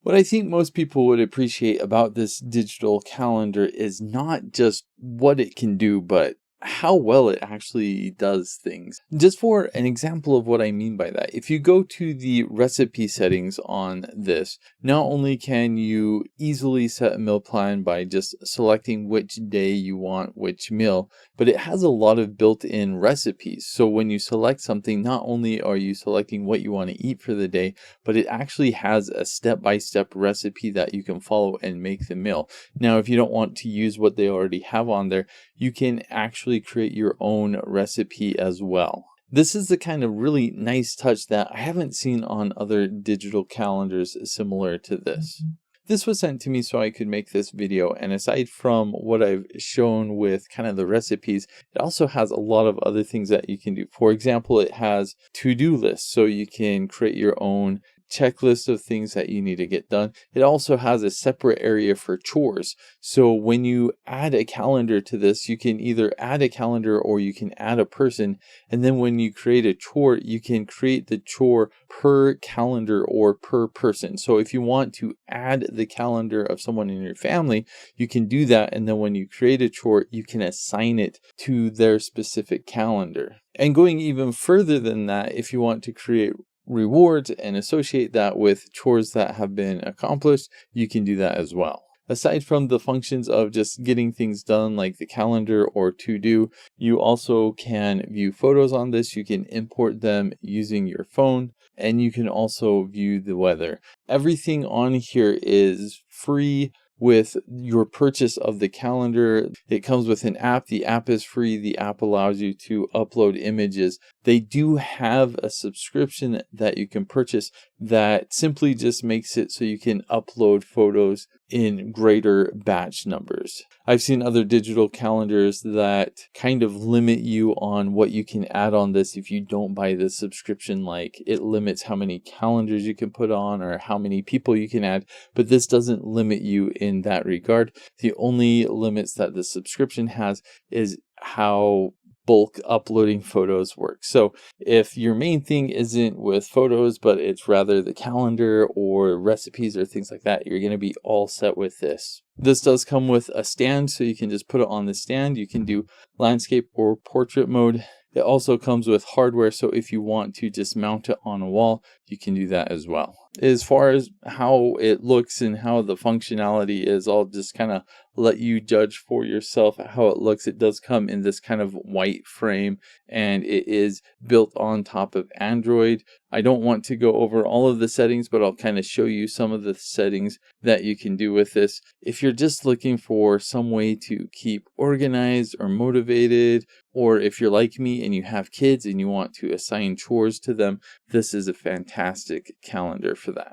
What I think most people would appreciate about this digital calendar is not just what it can do, but how well it actually does things. Just for an example of what I mean by that, if you go to the recipe settings on this, not only can you easily set a meal plan by just selecting which day you want which meal, but it has a lot of built-in recipes. So when you select something, not only are you selecting what you want to eat for the day, but it actually has a step-by-step recipe that you can follow and make the meal. Now, if you don't want to use what they already have on there, you can actually create your own recipe as well. This is the kind of really nice touch that I haven't seen on other digital calendars similar to this. This was sent to me so I could make this video, and aside from what I've shown with kind of the recipes, it also has a lot of other things that you can do. For example, it has to-do lists, so you can create your own checklist of things that you need to get done. It also has a separate area for chores. So when you add a calendar to this, you can either add a calendar or you can add a person. And then when you create a chore, you can create the chore per calendar or per person. So if you want to add the calendar of someone in your family, you can do that. And then when you create a chore, you can assign it to their specific calendar. And going even further than that, if you want to create rewards and associate that with chores that have been accomplished, you can do that as well. Aside from the functions of just getting things done like the calendar or to-do, you also can view photos on this. You can import them using your phone, and you can also view the weather. Everything on here is free with your purchase of the calendar. It comes with an app. The app is free. The app allows you to upload images. They do have a subscription that you can purchase that simply just makes it so you can upload photos in greater batch numbers. I've seen other digital calendars that kind of limit you on what you can add on this if you don't buy the subscription, like it limits how many calendars you can put on or how many people you can add, but this doesn't limit you in that regard. The only limits that the subscription has is how bulk uploading photos work. So if your main thing isn't with photos, but it's rather the calendar or recipes or things like that, you're going to be all set with this. This does come with a stand, so you can just put it on the stand. You can do landscape or portrait mode. It also comes with hardware, so if you want to just mount it on a wall, you can do that as well. As far as how it looks and how the functionality is, I'll just kind of let you judge for yourself how it looks. It does come in this kind of white frame, and it is built on top of Android. I don't want to go over all of the settings, but I'll kind of show you some of the settings that you can do with this. If you're just looking for some way to keep organized or motivated, or if you're like me and you have kids and you want to assign chores to them, this is a fantastic calendar for that.